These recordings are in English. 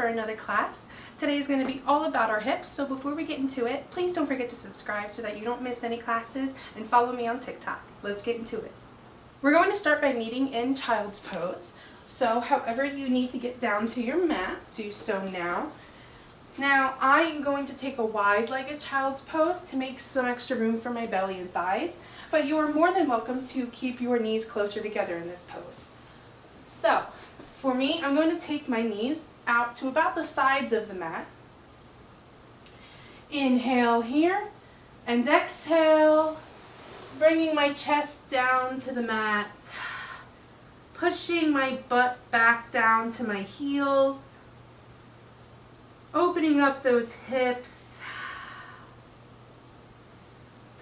for another class. Today is going to be all about our hips, so before we get into it, please don't forget to subscribe so that you don't miss any classes, and follow me on TikTok. Let's get into it. We're going to start by meeting in child's pose. So however you need to get down to your mat, do so now. Now I am going to take a wide-legged child's pose to make some extra room for my belly and thighs, but you are more than welcome to keep your knees closer together in this pose. So for me, I'm going to take my knees out to about the sides of the mat. Inhale here and exhale, bringing my chest down to the mat, pushing my butt back down to my heels, opening up those hips.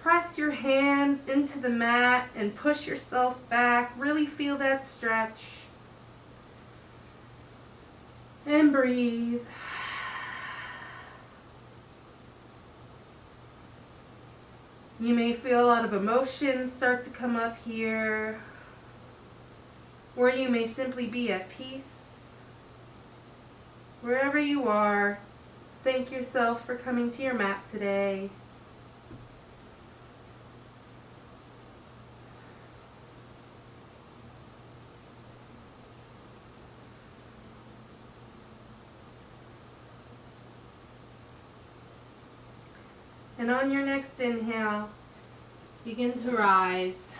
Press your hands into the mat and push yourself back. Really feel that stretch. And breathe. You may feel a lot of emotions start to come up here, or you may simply be at peace. Wherever you are, thank yourself for coming to your mat today. And on your next inhale, begin to rise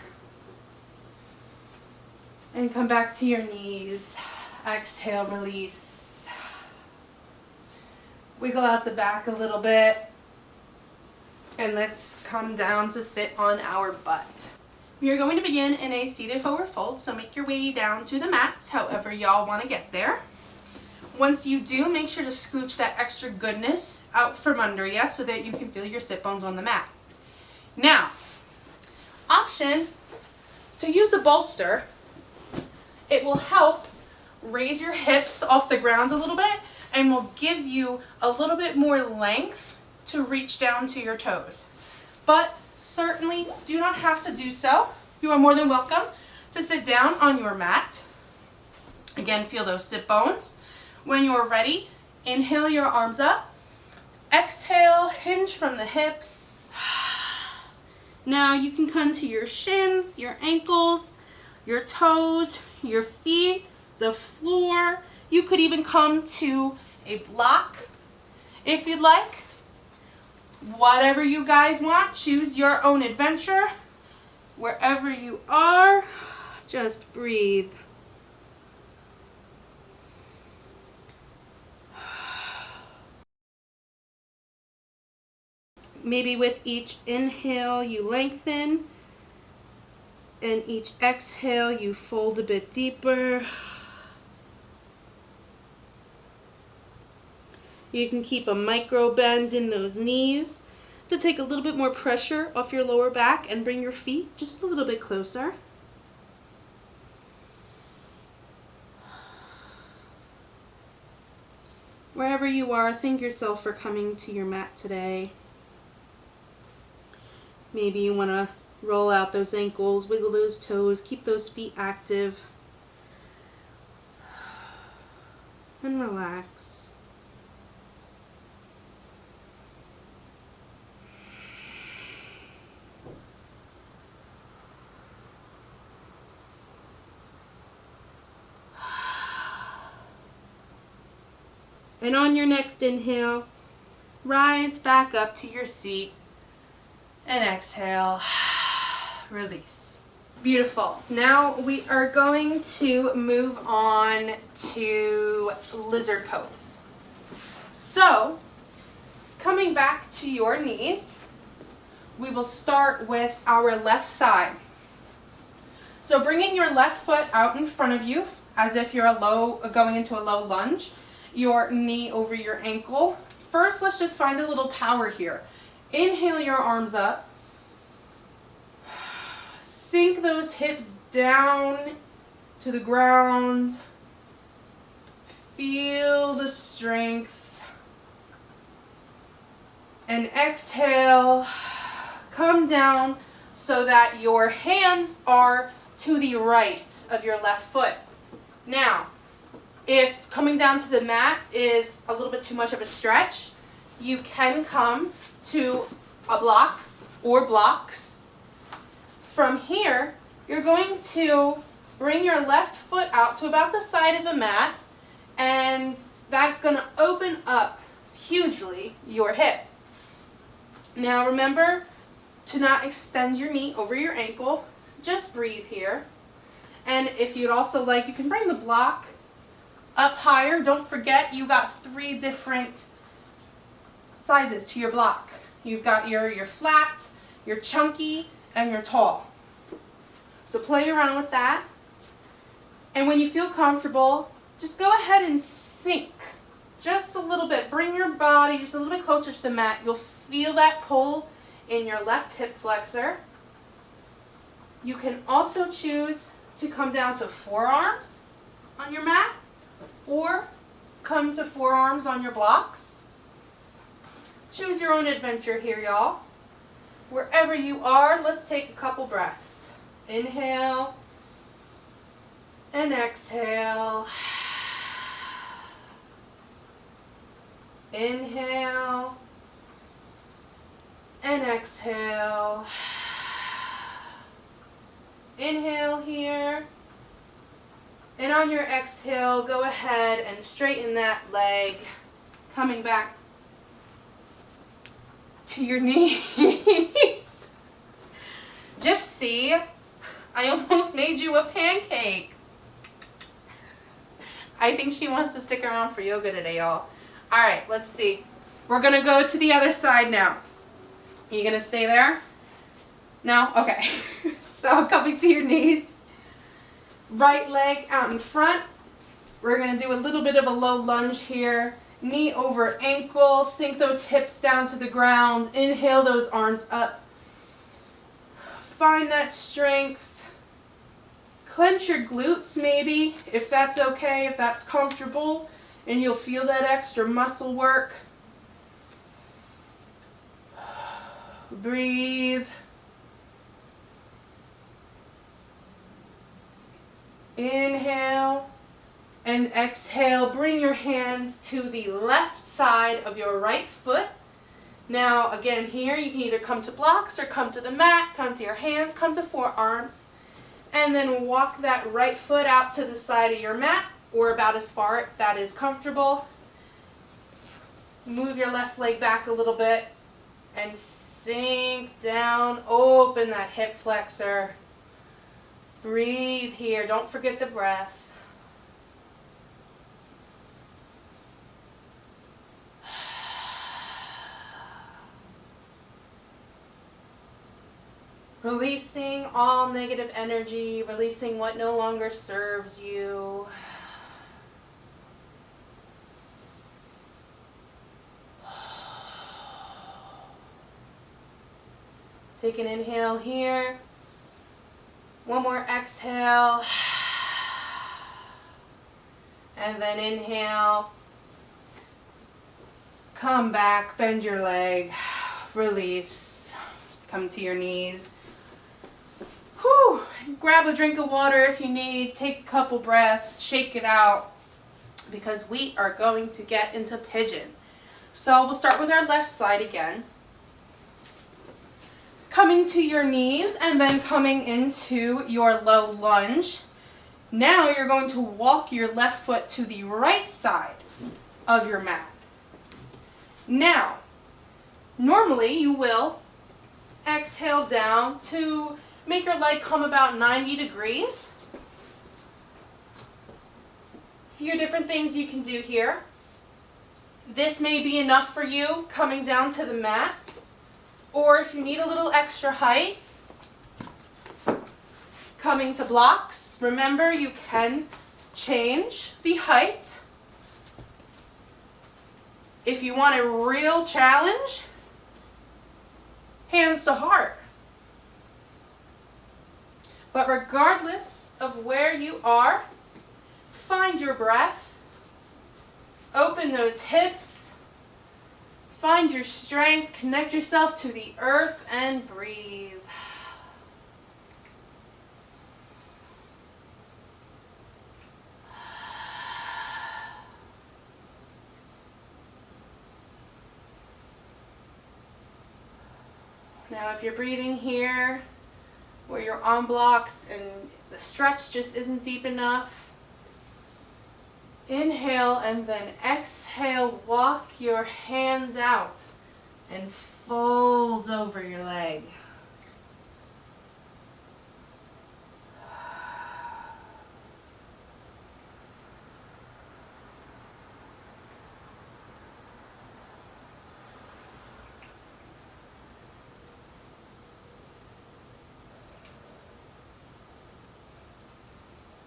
and come back to your knees. Exhale, release. Wiggle out the back a little bit, and let's come down to sit on our butt. We are going to begin in a seated forward fold, so make your way down to the mat however y'all want to get there. Once you do, make sure to scooch that extra goodness out from under you so that you can feel your sit bones on the mat. Now, option to use a bolster. It will help raise your hips off the ground a little bit and will give you a little bit more length to reach down to your toes. But certainly do not have to do so. You are more than welcome to sit down on your mat. Again, feel those sit bones. When you're ready, inhale your arms up. Exhale, hinge from the hips. Now you can come to your shins, your ankles, your toes, your feet, the floor. You could even come to a block if you'd like. Whatever you guys want, choose your own adventure. Wherever you are, just breathe. Maybe with each inhale you lengthen, and each exhale you fold a bit deeper. You can keep a micro bend in those knees to take a little bit more pressure off your lower back and bring your feet just a little bit closer. Wherever you are, thank yourself for coming to your mat today. Maybe you want to roll out those ankles, wiggle those toes, keep those feet active, and relax. And on your next inhale, rise back up to your seat. And exhale, release. Beautiful. Now we are going to move on to lizard pose. So, coming back to your knees, we will start with our left side. So bringing your left foot out in front of you as if you're going into a low lunge, your knee over your ankle. First, let's just find a little power here. Inhale your arms up. Sink those hips down to the ground. Feel the strength. And exhale. Come down so that your hands are to the right of your left foot. Now, If coming down to the mat is a little bit too much of a stretch, you can come to a block or blocks. From here, you're going to bring your left foot out to about the side of the mat, and that's going to open up hugely your hip. Now remember to not extend your knee over your ankle. Just breathe here. And if you'd also like, you can bring the block up higher. Don't forget, you got 3 different sizes to your block. You've got your flat, your chunky, and your tall. So play around with that. And when you feel comfortable, just go ahead and sink just a little bit. Bring your body just a little bit closer to the mat. You'll feel that pull in your left hip flexor. You can also choose to come down to forearms on your mat or come to forearms on your blocks. Choose your own adventure here, y'all. Wherever you are, let's take a couple breaths. Inhale and exhale. Inhale and exhale. Inhale here. And on your exhale, go ahead and straighten that leg, coming back to your knees. Gypsy, I almost made you a pancake. I think she wants to stick around for yoga today, y'all. All right, let's see. We're going to go to the other side now. Are you going to stay there? No? Okay. So coming to your knees. Right leg out in front. We're going to do a little bit of a low lunge here. Knee over ankle. Sink those hips down to the ground. Inhale those arms up. Find that strength. Clench your glutes maybe, if that's okay, if that's comfortable. And you'll feel that extra muscle work. Breathe. Inhale and exhale. Bring your hands to the left side of your right foot. Now again here you can either come to blocks or come to the mat, come to your hands, come to forearms. And then walk that right foot out to the side of your mat, or about as far that is comfortable. Move your left leg back a little bit and sink down. Open that hip flexor. Breathe here. Don't forget the breath. Releasing all negative energy, releasing what no longer serves you. Take an inhale here. One more exhale. And then inhale. Come back, bend your leg, release. Come to your knees. Whew. Grab a drink of water if you need. Take a couple breaths, shake it out, because we are going to get into pigeon. So we'll start with our left side again. Coming to your knees and then coming into your low lunge. Now you're going to walk your left foot to the right side of your mat. Now, normally you will exhale down to make your leg come about 90 degrees. A few different things you can do here. This may be enough for you coming down to the mat. Or if you need a little extra height, coming to blocks. Remember, you can change the height. If you want a real challenge, hands to heart. But regardless of where you are, find your breath. Open those hips. Find your strength, connect yourself to the earth, and breathe. Now if you're breathing here where you're on blocks and the stretch just isn't deep enough, inhale and then exhale, walk your hands out and fold over your leg.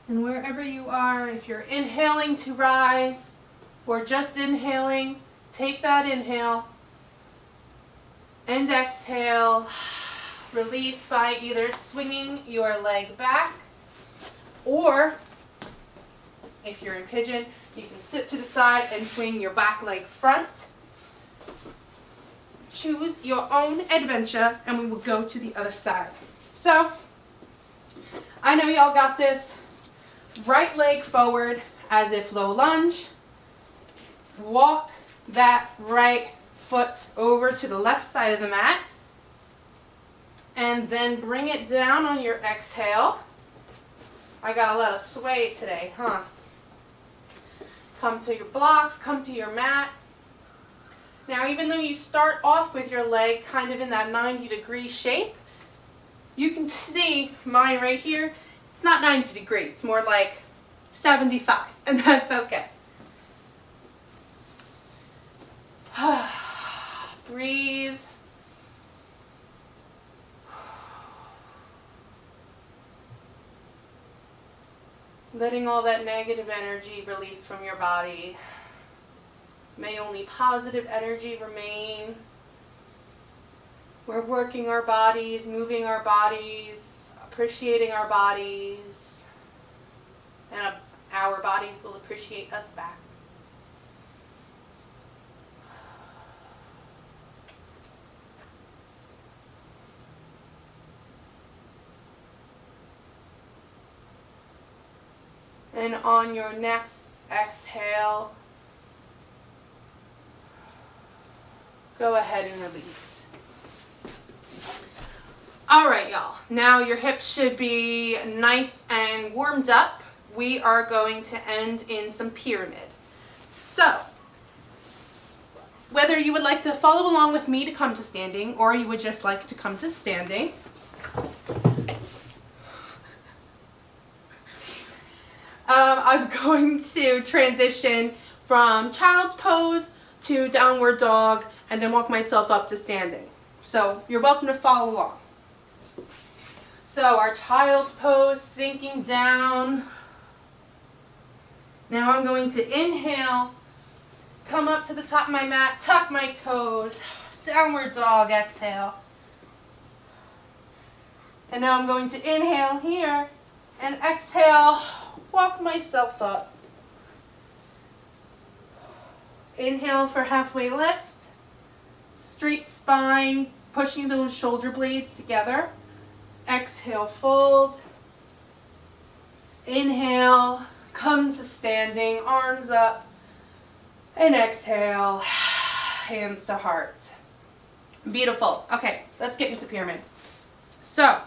And wherever you are, if you're inhaling to rise or just inhaling, take that inhale and exhale. Release by either swinging your leg back, or if you're in pigeon, you can sit to the side and swing your back leg front. Choose your own adventure, and we will go to the other side. So, I know y'all got this. Right leg forward as if low lunge. Walk that right foot over to the left side of the mat. And then bring it down on your exhale. I got a lot of sway today, huh? Come to your blocks, come to your mat. Now, even though you start off with your leg kind of in that 90-degree shape, you can see mine right here. It's not 90 degrees, it's more like 75, and that's okay. Breathe. Letting all that negative energy release from your body. May only positive energy remain. We're working our bodies, moving our bodies, appreciating our bodies, and our bodies will appreciate us back. And on your next exhale, go ahead and release. All right, y'all. Now your hips should be nice and warmed up. We are going to end in some pyramid. So, whether you would like to follow along with me to come to standing, or you would just like to come to standing, I'm going to transition from child's pose to downward dog and then walk myself up to standing. So you're welcome to follow along. So our child's pose, sinking down. Now I'm going to inhale, come up to the top of my mat, tuck my toes, downward dog, exhale. And now I'm going to inhale here and exhale, walk myself up. Inhale for halfway lift, straight spine, pushing those shoulder blades together. Exhale, fold. Inhale, come to standing, arms up. And exhale, hands to heart. Beautiful. Okay, let's get into pyramid. So,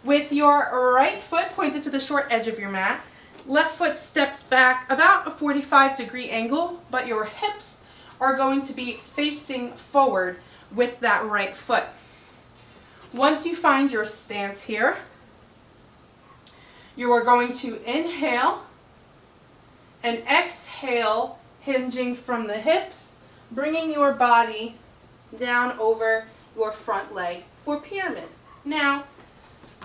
with your right foot pointed to the short edge of your mat, left foot steps back about a 45-degree angle, but your hips are going to be facing forward with that right foot. Once you find your stance here, you are going to inhale and exhale, hinging from the hips, bringing your body down over your front leg for pyramid. Now,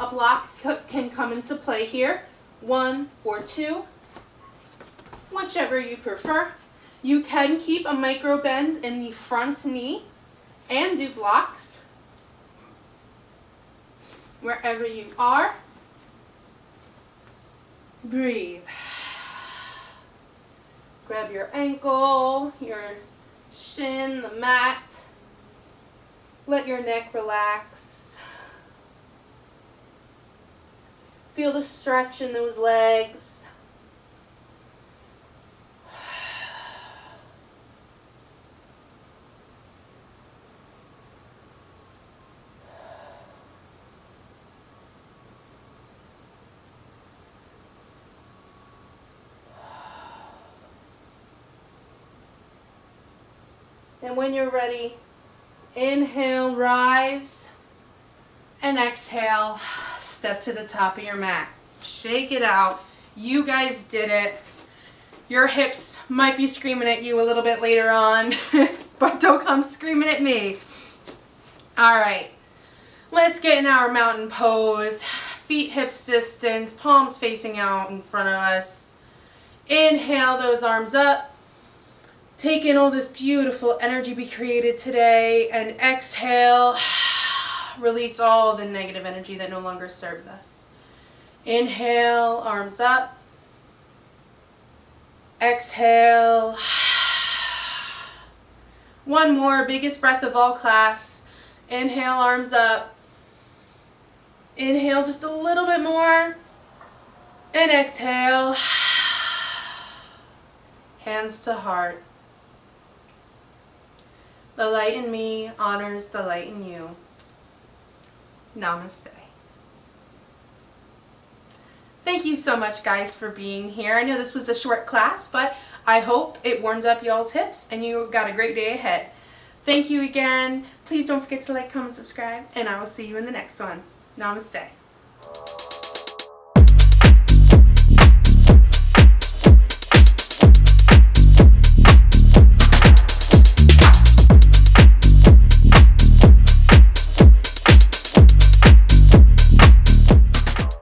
a block can come into play here, 1 or 2, whichever you prefer. You can keep a micro bend in the front knee and do blocks wherever you are. Breathe. Grab your ankle, your shin, the mat. Let your neck relax. Feel the stretch in those legs. And when you're ready, inhale, rise, and exhale, step to the top of your mat. Shake it out. You guys did it. Your hips might be screaming at you a little bit later on, but don't come screaming at me. All right, let's get in our mountain pose. Feet hips distance, palms facing out in front of us. Inhale those arms up. Take in all this beautiful energy we created today, and exhale, release all the negative energy that no longer serves us. Inhale, arms up. Exhale. One more, biggest breath of all class. Inhale, arms up. Inhale just a little bit more. And exhale. Hands to heart. The light in me honors the light in you. Namaste. Thank you so much, guys, for being here. I know this was a short class, but I hope it warmed up y'all's hips and you got a great day ahead. Thank you again. Please don't forget to like, comment, subscribe, and I will see you in the next one. Namaste.